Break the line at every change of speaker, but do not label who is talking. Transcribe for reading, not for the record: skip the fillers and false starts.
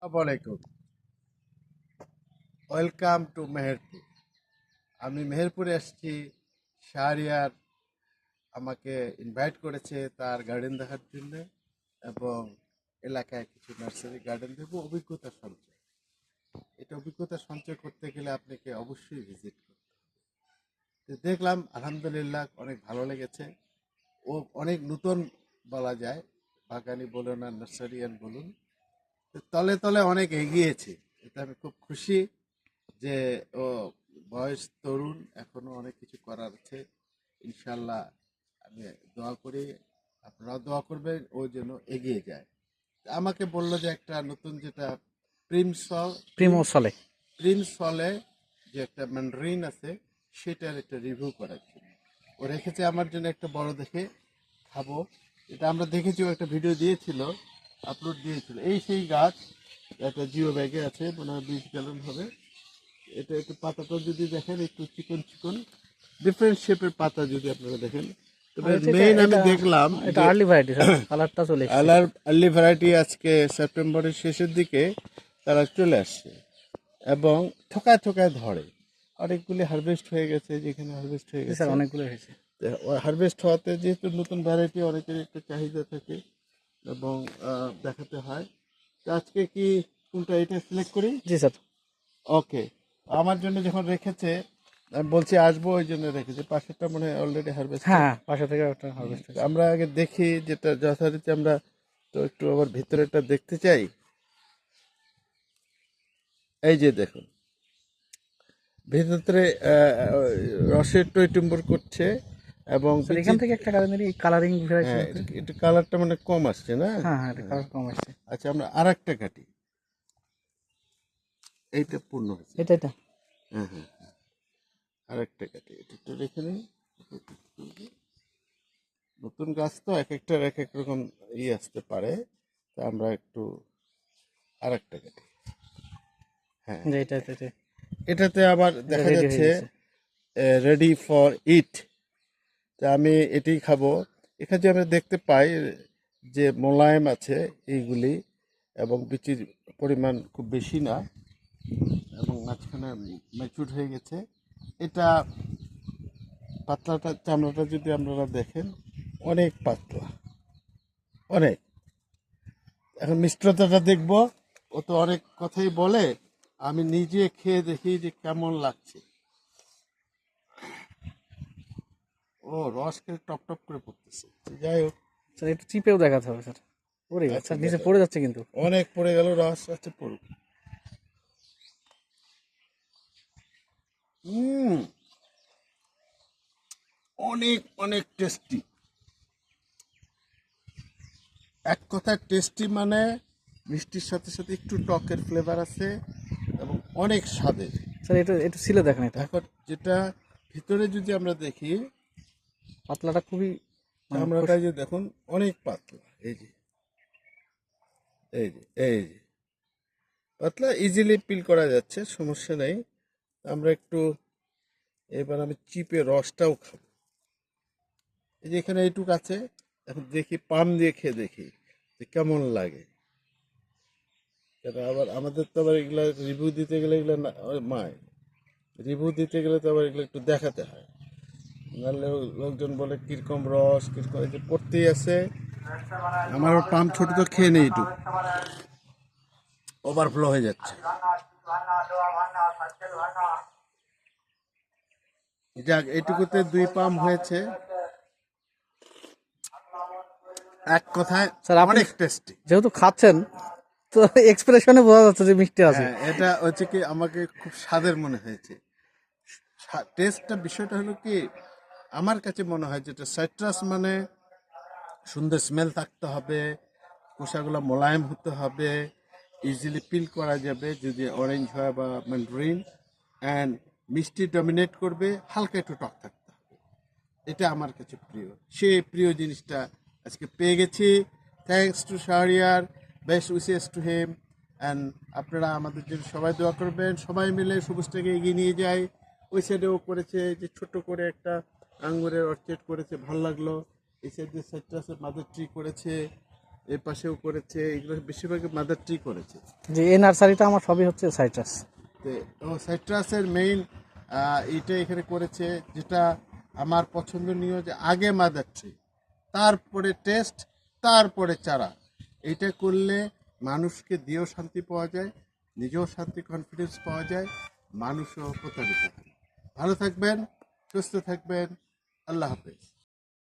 আসসালামাইকুম। Welcome to Meherpur. আমি মেহেরপুরে আসছি। শাহরিয়ার আমাকে ইনভাইট করেছে তার গার্ডেন দেখার জন্য, এবং এলাকায় কিছু নার্সারি গার্ডেন দেবো, অভিজ্ঞতা সঞ্চয়। এটা অভিজ্ঞতা সঞ্চয় করতে গেলে আপনাকে অবশ্যই ভিজিট করতে হবে। তো দেখলাম আলহামদুলিল্লাহ অনেক ভালো লেগেছে। ও অনেক নতুন বলা যায়, বাগানি বলুন আর নার্সারিয়ান বলুন, তো তলে তলে অনেক এগিয়েছে। এতে আমি খুব খুশি যে ও বয়স তরুণ, এখনো অনেক কিছু করার আছে। ইনশাল্লাহ আমি দোয়া করি, আপনারাও দোয়া করবেন ও যেন এগিয়ে যায়। আমাকে বললো যে একটা নতুন যেটা প্রিমসল
প্রিমোসলে
প্রিমসলে যে একটা ম্যান্ডারিন আছে, সেটার একটা রিভিউ করার জন্য ও রেখেছে আমার জন্য একটা বড় দেখে খাবো। এটা আমরা দেখেছি, ও একটা ভিডিও দিয়েছিল, আপলোড দিয়েছিল। এই সেই গাছ, একটা জিও ব্যাগে আছে, মনে হয় 20 গ্যালন হবে। এটা একটু পাতাটা যদি দেখেন, একটু চিকন চিকন ডিফারেন্ট শেপের পাতা যদি আপনারা দেখেন। তবে মেইন আমি দেখলাম
এটা আর্লি ভ্যারাইটি স্যার, কালারটা চলে এসেছে।
আর্লি ভ্যারাইটি আজকে সেপ্টেম্বরের শেষের দিকে তারা চলে আসছে, এবং থোকায় থোকায় ধরে। অনেকগুলি হারভেস্ট হয়ে গেছে, যেখানে হারভেস্ট হয়ে
জি
গেছে।
স্যার, অনেকগুলো হয়েছে।
হারভেস্ট হওয়াতে যেহেতু নতুন ভ্যারাইটি, অনেকের একটা চাহিদা থাকে এবং দেখাতে হয়। তো আজকে কি কোনটা এটা সিলেক্ট করি?
জি স্যার।
ওকে। আমার জন্য যখন রেখেছে, আমি বলছি আসবো, ওই জন্য রেখেছে। পাশেরটা মনে হয় অলরেডি হারভেস্টেড।
হ্যাঁ, পাশে থেকে একটা হারভেস্ট হয়েছে।
আমরা আগে দেখি যেটা যথারীতি, আমরা তো একটু আবার ভিতরেটা দেখতে চাই। এই যে দেখুন, ভিতরে রসের টইটুম্বর করছে, এবং
স্যার এখান থেকে একটা কালারিং ভ্যারাইটি
হ্যাঁ,
আছে।
একটু কালারটা মানে কম আসছে না?
হ্যাঁ হ্যাঁ, এটা কালার কম আসছে।
আচ্ছা, আমরা আর একটা কাটি। এইটা পূর্ণ হয়েছে।
এটা
হ্যাঁ হ্যাঁ, আর একটা কাটি, এটা একটু রেখে নিই। নতুন গাছ তো এক একটার এক এক রকম আসতে পারে, তা আমরা একটু আর একটা কাটি। হ্যাঁ,
যে এটা
এটাতে আবার দেখা
রেডি হয়ে
যাচ্ছে
গেছে।
Ready for it. তা আমি এটাই খাবো। এখানে যে আমরা দেখতে পাই যে মোলায়েম আছে এইগুলি, এবং বিচির পরিমাণ খুব বেশি না, এবং মাঝখানে ম্যাচুর হয়ে গেছে। এটা পাতলাটা, চামড়াটা যদি আপনারা দেখেন, অনেক পাতলা, অনেক। এখন মিষ্টতাটা দেখব। ও তো অনেক কথাই বলে, আমি নিজে খেয়ে দেখি যে কেমন লাগছে। ও রস খেয়ে টপ টপ করে পড়তেছে। যাই হোক,
স্যার একটু চিপেও দেখাতে হবে স্যার। ওরে
আচ্ছা
স্যার, নিচে
দেখা
পড়ে যাচ্ছে কিন্তু।
অনেক পড়ে গেল, রস আছে পড়ুক। হুম, অনেক অনেক টেস্টি। এক কথায় টেস্টি মানে মিষ্টির সাথে সাথে একটু টকের ফ্লেভার আছে, এবং অনেক স্বাদের।
স্যার এটা একটু ছিলে দেখেন, এটা
এখন যেটা ভিতরে যদি আমরা দেখি,
পাতলাটা খুবই
চামড়াটা যে দেখুন অনেক পাতলা। এই যে এই যে পাতলা, ইজিলি পিল করা যাচ্ছে, সমস্যা নেই। আমরা একটু, এবার আমি চিপে রসটাও খাবো। এই যে এখানে এইটুক আছে। এখন দেখি, পান দিয়ে খেয়ে দেখি যে কেমন লাগে। কেন আবার আমাদের তো আবার এগুলা রিভিউ দিতে গেলে, এগুলো মায় রিভিউ দিতে গেলে তো আবার এগুলো একটু দেখাতে হয়, নাহলে লোকজন বলে কিরকম রস, কিরকম। এই যে পড়তেই আছে। আমারও পাম ছোট, তো খেয়ে নেই, একটু ওভারফ্লো হয়ে যাচ্ছে। যাক, এইটুকুতে 2 পাম হয়েছে। এক কথায়
স্যার আপনি
অনেক টেস্টি।
যেহেতু খাচ্ছেন, তো এক্সপ্রেশনে বোঝা যাচ্ছে যে মিষ্টি আছে।
হ্যাঁ, এটা হচ্ছে কি, আমাকে খুব স্বাদের মনে হয়েছে। টেস্টটা, বিষয়টা হলো কি, আমার কাছে মনে হয় যেটা সাইট্রাস মানে সুন্দর স্মেল থাকতে হবে, খোসাগুলো মোলায়েম হতে হবে, ইজিলি পিল করা যাবে যদি অরেঞ্জ হয় বা ম্যান্ডারিন, অ্যান্ড মিষ্টি ডমিনেট করবে, হালকা একটু টক থাকতে হবে। এটা আমার কাছে প্রিয়। সেই প্রিয় জিনিসটা আজকে পেয়ে গেছি। Thanks to Shahriar, best wishes to him. And আপনারা আমাদের জন্য সবাই দোয়া করবেন, সবাই মিলে সবুজটাকে এগিয়ে নিয়ে যাই। ওই সাইডেও করেছে যে ছোট করে একটা আঙ্গুরের অর্চার্ড করেছে, ভালো লাগলো। এই সাইডে সাইট্রাসের মাদার ট্রি করেছে, এই পাশেও করেছে, এগুলো বেশিরভাগ মাদার ট্রি করেছে।
যে এই নার্সারিটা আমার সবই হচ্ছে সাইট্রাস।
তো ও সাইট্রাসের মেইন এইটা এখানে করেছে, যেটা আমার পছন্দনীয়, যে আগে মাদার ট্রি, তারপরে টেস্ট, তারপরে চারা। এইটা করলে মানুষকে দিয়েও শান্তি পাওয়া যায়, নিজেও শান্তি কনফিডেন্স পাওয়া যায়, মানুষও প্রতারিত হয়। ভালো থাকবেন, সুস্থ থাকবেন, আল্লাহ হাফেজ।